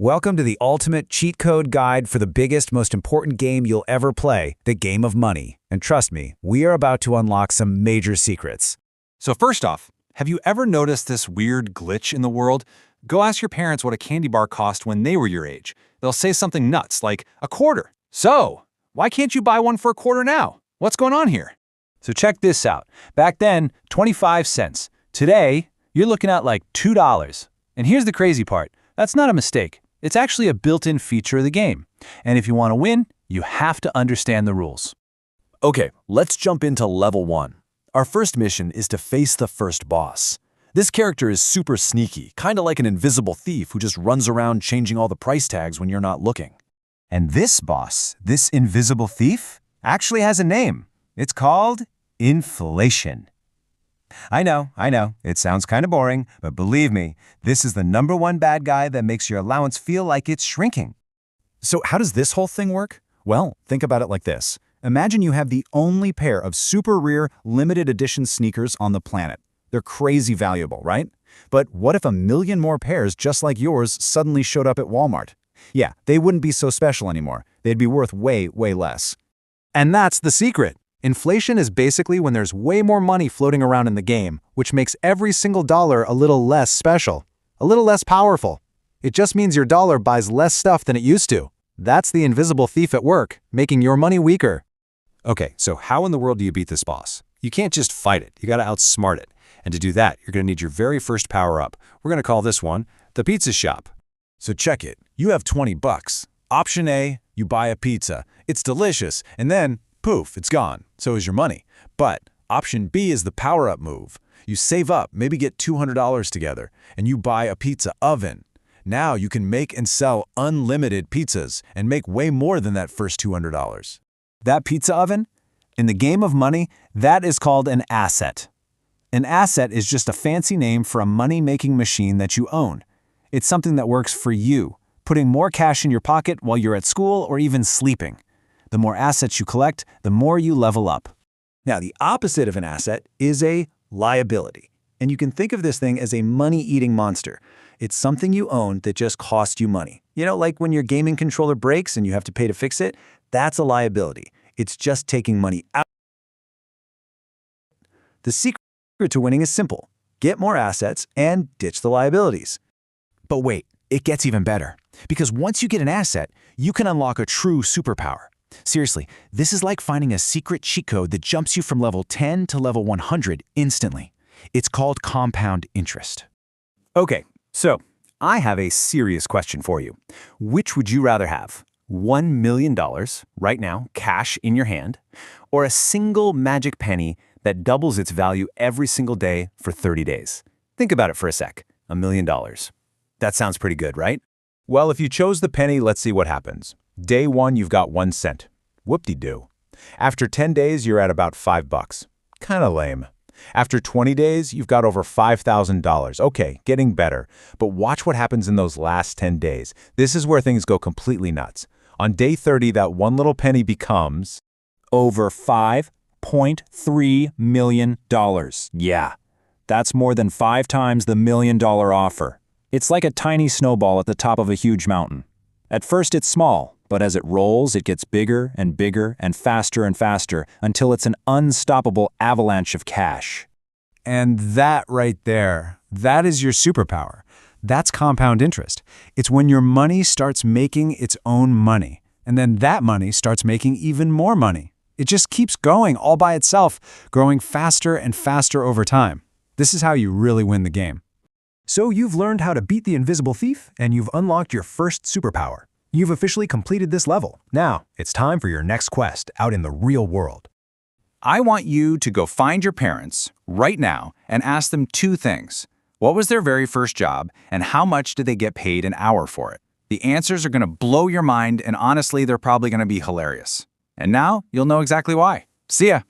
Welcome to the ultimate cheat code guide for the biggest, most important game you'll ever play, the game of money. And trust me, we are about to unlock some major secrets. So first off, have you ever noticed this weird glitch in the world? Go ask your parents what a candy bar cost when they were your age. They'll say something nuts like a quarter. So, why can't you buy one for a quarter now? What's going on here? So check this out. Back then, 25 cents. Today, you're looking at like $2. And here's the crazy part. That's not a mistake. It's actually a built-in feature of the game. And if you want to win, you have to understand the rules. Okay, let's jump into level 1. Our first mission is to face the first boss. This character is super sneaky, kind of like an invisible thief who just runs around changing all the price tags when you're not looking. And this boss, this invisible thief, actually has a name. It's called inflation. I know, it sounds kind of boring, but believe me, this is the #1 bad guy that makes your allowance feel like it's shrinking. So how does this whole thing work? Well, think about it like this. Imagine you have the only pair of super rare limited edition sneakers on the planet. They're crazy valuable, right? But what if a million more pairs just like yours suddenly showed up at Walmart? Yeah, they wouldn't be so special anymore. They'd be worth way, way less. And that's the secret. Inflation is basically when there's way more money floating around in the game, which makes every single dollar a little less special, a little less powerful. It just means your dollar buys less stuff than it used to. That's the invisible thief at work, making your money weaker. Okay, so how in the world do you beat this boss? You can't just fight it, you gotta outsmart it. And to do that, you're gonna need your very first power-up. We're gonna call this one the pizza shop. So check it. You have 20 bucks. Option A, you buy a pizza. It's delicious, and then, poof, it's gone. So is your money. But option B is the power-up move. You save up, maybe get $200 together, and you buy a pizza oven. Now you can make and sell unlimited pizzas and make way more than that first $200. That pizza oven? In the game of money, that is called an asset. An asset is just a fancy name for a money-making machine that you own. It's something that works for you, putting more cash in your pocket while you're at school or even sleeping. The more assets you collect, the more you level up. Now, the opposite of an asset is a liability. And you can think of this thing as a money-eating monster. It's something you own that just costs you money. You know, like when your gaming controller breaks and you have to pay to fix it? That's a liability. It's just taking money out. The secret to winning is simple. Get more assets and ditch the liabilities. But wait, it gets even better. Because once you get an asset, you can unlock a true superpower. Seriously, this is like finding a secret cheat code that jumps you from level 10 to level 100 instantly. It's called compound interest. Okay, so I have a serious question for you. Which would you rather have? $1 million right now, cash in your hand, or a single magic penny that doubles its value every single day for 30 days? Think about it for a sec. $1 million. That sounds pretty good, right? Well, if you chose the penny, let's see what happens. Day 1, you've got 1 cent. Whoop-de-doo. After 10 days, you're at about $5. Kinda lame. After 20 days, you've got over $5,000. Okay, getting better. But watch what happens in those last 10 days. This is where things go completely nuts. On day 30, that one little penny becomes over $5.3 million. Yeah, that's more than 5 times the $1 million offer. It's like a tiny snowball at the top of a huge mountain. At first it's small, but as it rolls, it gets bigger and bigger and faster until it's an unstoppable avalanche of cash. And that right there, that is your superpower. That's compound interest. It's when your money starts making its own money, and then that money starts making even more money. It just keeps going all by itself, growing faster and faster over time. This is how you really win the game. So you've learned how to beat the invisible thief, and you've unlocked your first superpower. You've officially completed this level. Now, it's time for your next quest out in the real world. I want you to go find your parents right now and ask them 2 things. What was their very first job, and how much did they get paid an hour for it? The answers are going to blow your mind, and honestly, they're probably going to be hilarious. And now, you'll know exactly why. See ya!